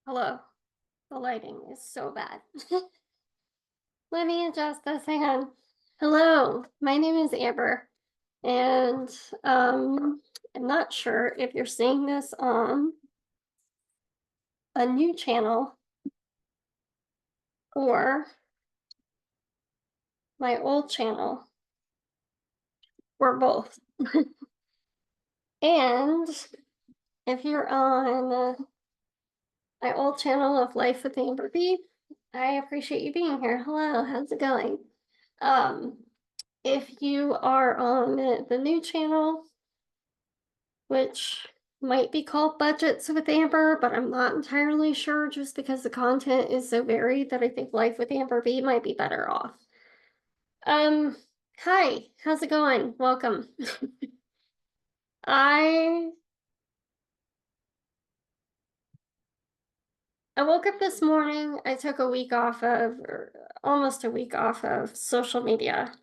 Hello. The lighting is so bad. Let me adjust this. Hang on. Hello. My name is Amber, and I'm not sure if you're seeing this on a new channel or my old channel or both. And if you're on my old channel of Life with Amber B, I appreciate you being here. Hello, how's it going? Um, if you are on the new channel, which might be called Budgets with Amber, but I'm not entirely sure just because the content is so varied that I think Life with Amber B might be better off. Um, Hi, how's it going? Welcome. I I woke up this morning, I took a week off of, or almost a week off of social media.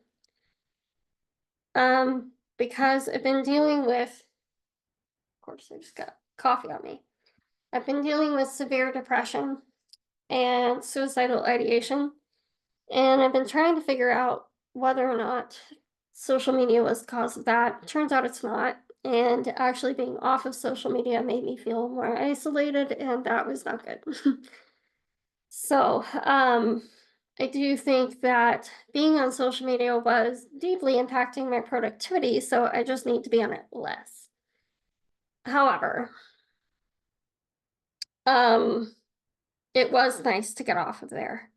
Because I've been dealing with, of course, I just got coffee on me. I've been dealing with severe depression and suicidal ideation. And I've been trying to figure out whether or not social media was the cause of that. Turns out it's not. And actually being off of social media made me feel more isolated, and that was not good. So, I do think that being on social media was deeply impacting my productivity, so I just need to be on it less. However, um, it was nice to get off of there.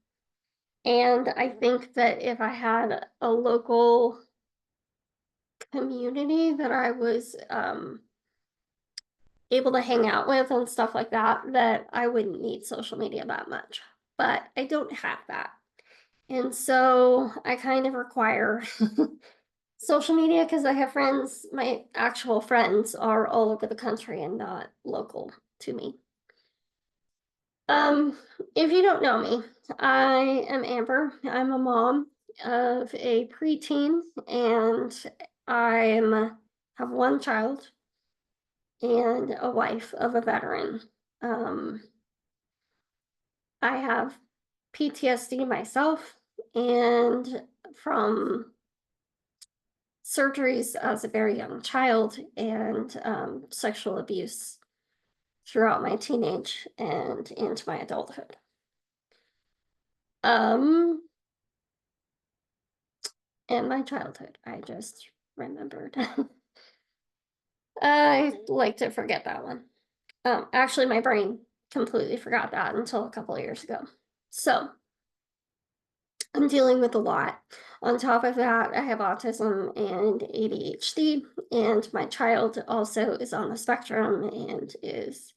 And I think that if I had a local community that I was able to hang out with and stuff like that, that I wouldn't need social media that much. But I don't have that. And so I kind of require social media because I have friends, my actual friends are all over the country and not local to me. Um, if you don't know me, I am Amber. I'm a mom of a preteen, and I'm have one child and a wife of a veteran. Um, I have PTSD myself, and from surgeries as a very young child and sexual abuse throughout my teenage and into my adulthood. Um, and my childhood, I just remembered. I like to forget that one. Actually, my brain completely forgot that until a couple of years ago. So I'm dealing with a lot. On top of that, I have autism and ADHD, and my child also is on the spectrum and is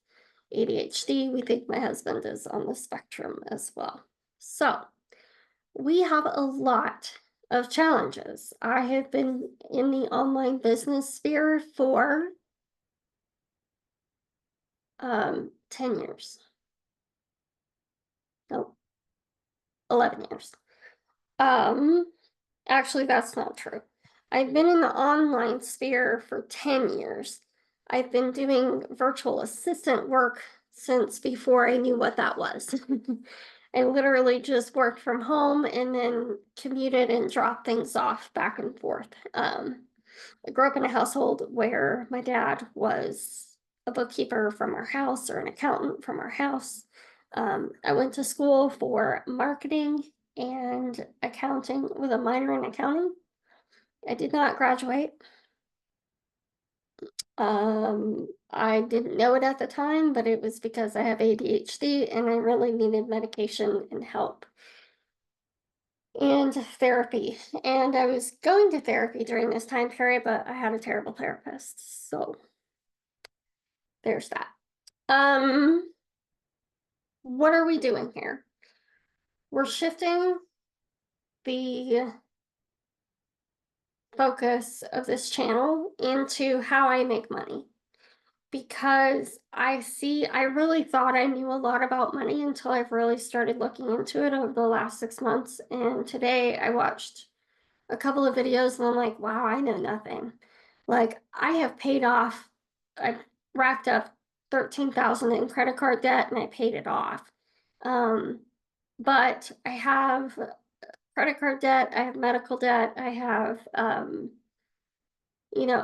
ADHD. We think my husband is on the spectrum as well. So we have a lot of challenges. I have been in the online business sphere for 10 years. No, 11 years. Um, Actually, that's not true. I've been in the online sphere for 10 years. I've been doing virtual assistant work since before I knew what that was. I literally just worked from home and then commuted and dropped things off back and forth. I grew up in a household where my dad was a bookkeeper from our house or an accountant from our house. I went to school for marketing and accounting with a minor in accounting. I did not graduate. I didn't know it at the time, but it was because I have ADHD and I really needed medication and help and therapy. And I was going to therapy during this time period, but I had a terrible therapist. So there's that. Um, what are we doing here? We're shifting the focus of this channel into how I make money, because I really thought I knew a lot about money until I've really started looking into it over the last 6 months. And today I watched a couple of videos and I'm like, wow, I know nothing. Like I have paid off, I've racked up 13,000 in credit card debt and I paid it off. Um, but I have credit card debt, I have medical debt, I have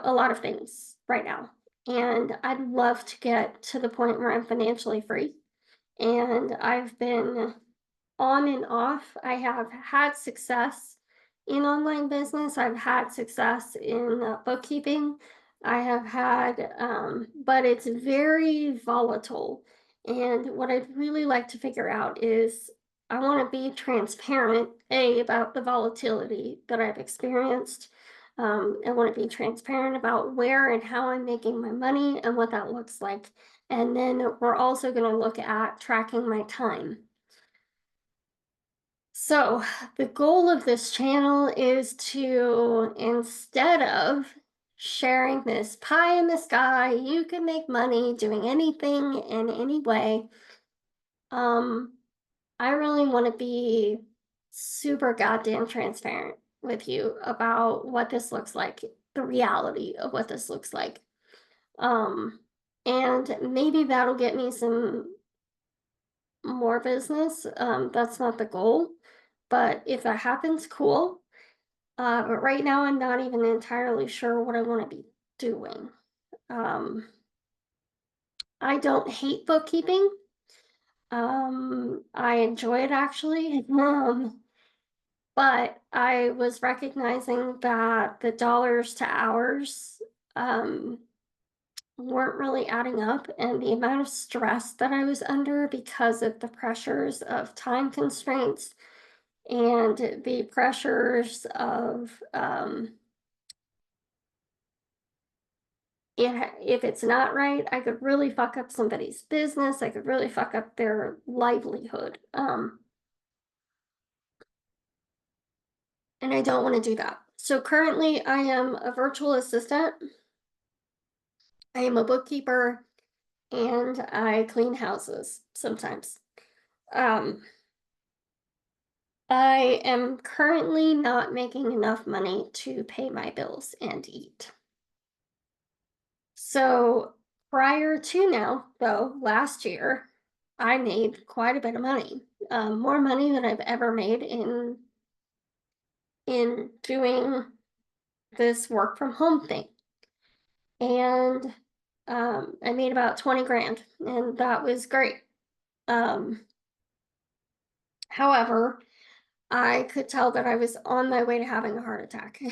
a lot of things right now. And I'd love to get to the point where I'm financially free. And I've been on and off. I have had success in online business. I've had success in bookkeeping. I have had, but it's very volatile. And what I'd really like to figure out is I want to be transparent, A, about the volatility that I've experienced. I want to be transparent about where and how I'm making my money and what that looks like. And then we're also going to look at tracking my time. So, the goal of this channel is to, instead of sharing this pie in the sky, you can make money doing anything in any way, um, I really want to be super goddamn transparent with you about what this looks like, the reality of what this looks like. Um, and maybe that'll get me some more business. That's not the goal, but if that happens, cool. But right now, I'm not even entirely sure what I want to be doing. Um, I don't hate bookkeeping. I enjoy it actually. But I was recognizing that the dollars to hours um, weren't really adding up, and the amount of stress that I was under because of the pressures of time constraints and the pressures of if it's not right, I could really fuck up somebody's business. I could really fuck up their livelihood. And I don't want to do that. So currently, I am a virtual assistant. I am a bookkeeper, and I clean houses sometimes. Um, I am currently not making enough money to pay my bills and eat. So prior to now, though, last year, I made quite a bit of money, more money than I've ever made in doing this work from home thing. And I made about 20 grand, and that was great. Um, however, I could tell that I was on my way to having a heart attack.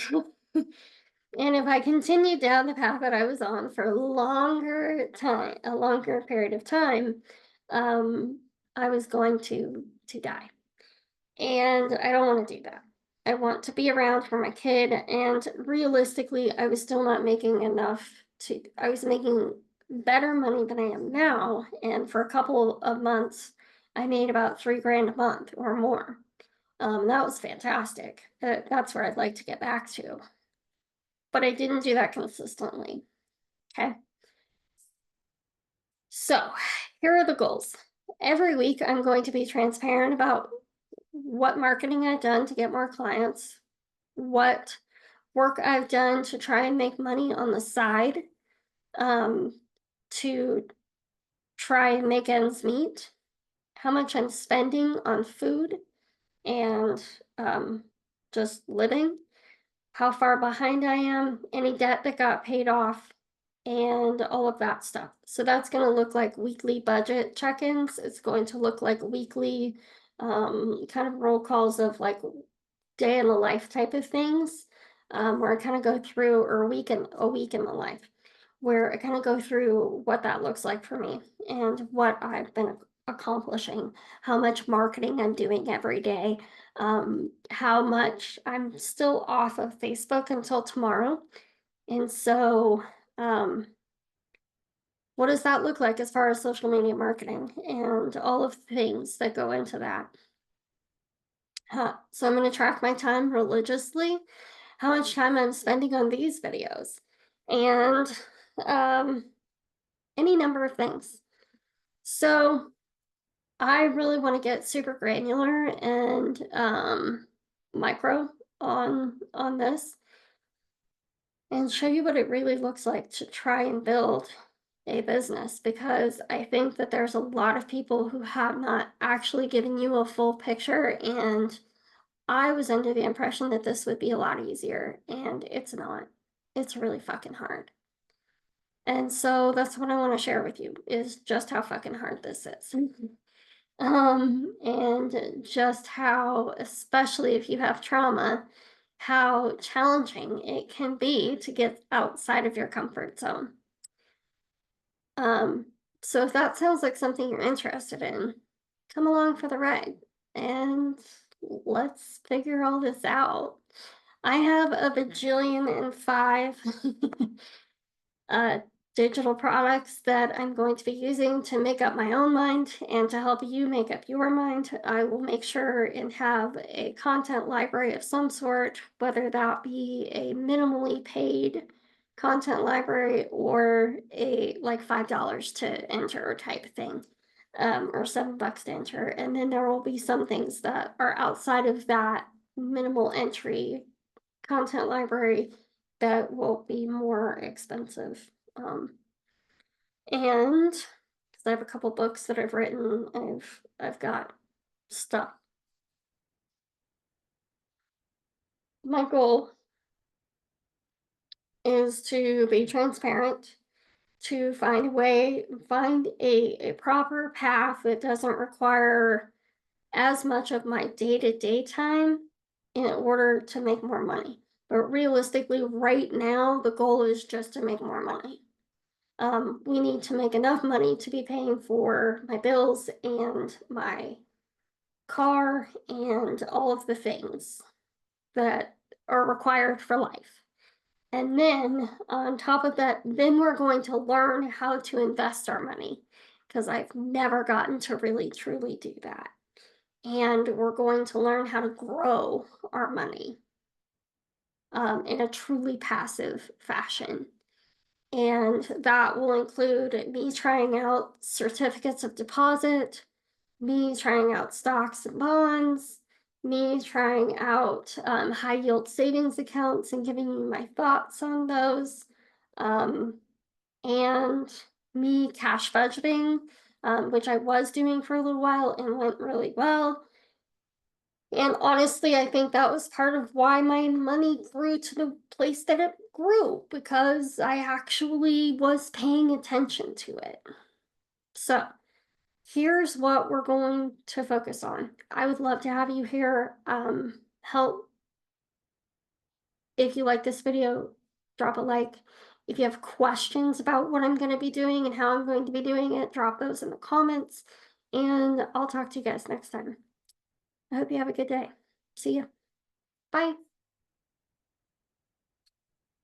And if I continued down the path that I was on for a longer period of time, um, I was going to die. And I don't want to do that. I want to be around for my kid. And realistically, I was still not making enough I was making better money than I am now. And for a couple of months, I made about 3 grand a month or more. That was fantastic. That's where I'd like to get back to. But I didn't do that consistently. Okay. So here are the goals. Every week, I'm going to be transparent about what marketing I've done to get more clients, what work I've done to try and make money on the side, um, to try and make ends meet, how much I'm spending on food and just living, how far behind I am, any debt that got paid off, and all of that stuff. So that's going to look like weekly budget check-ins. It's going to look like weekly kind of roll calls of like day in the life type of things, where I kind of go through, or a week in the life, where I kind of go through what that looks like for me and what I've been accomplishing, how much marketing I'm doing every day, how much I'm still off of Facebook until tomorrow. And so, um, what does that look like as far as social media marketing and all of the things that go into that? So I'm going to track my time religiously, how much time I'm spending on these videos, and um, any number of things. So I really want to get super granular and micro on this and show you what it really looks like to try and build a business, because I think that there's a lot of people who have not actually given you a full picture, and I was under the impression that this would be a lot easier, and it's not. It's really fucking hard. And so that's what I want to share with you, is just how fucking hard this is. And just how, especially if you have trauma, how challenging it can be to get outside of your comfort zone. Um, so if that sounds like something you're interested in, come along for the ride and let's figure all this out. I have a bajillion and five uh, digital products that I'm going to be using to make up my own mind and to help you make up your mind. I will make sure and have a content library of some sort, whether that be a minimally paid content library or a like $5 to enter type thing, or $7 to enter. And then there will be some things that are outside of that minimal entry content library that will be more expensive. Um, and because I have a couple books that I've written, I've got stuff. My goal is to be transparent, to find a way, find a proper path that doesn't require as much of my day-to-day time in order to make more money. But realistically, right now, the goal is just to make more money. We need to make enough money to be paying for my bills and my car and all of the things that are required for life. And then on top of that, then we're going to learn how to invest our money, because I've never gotten to really truly do that. And we're going to learn how to grow our money in a truly passive fashion. And that will include me trying out certificates of deposit, me trying out stocks and bonds, me trying out high yield savings accounts and giving you my thoughts on those, um, and me cash budgeting, which I was doing for a little while and went really well. And honestly, I think that was part of why my money grew to the place that it grew, because I actually was paying attention to it. So, here's what we're going to focus on. I would love to have you here. Help. If you like this video, drop a like. If you have questions about what I'm going to be doing and how I'm going to be doing it, drop those in the comments. And I'll talk to you guys next time. I hope you have a good day. See ya. Bye.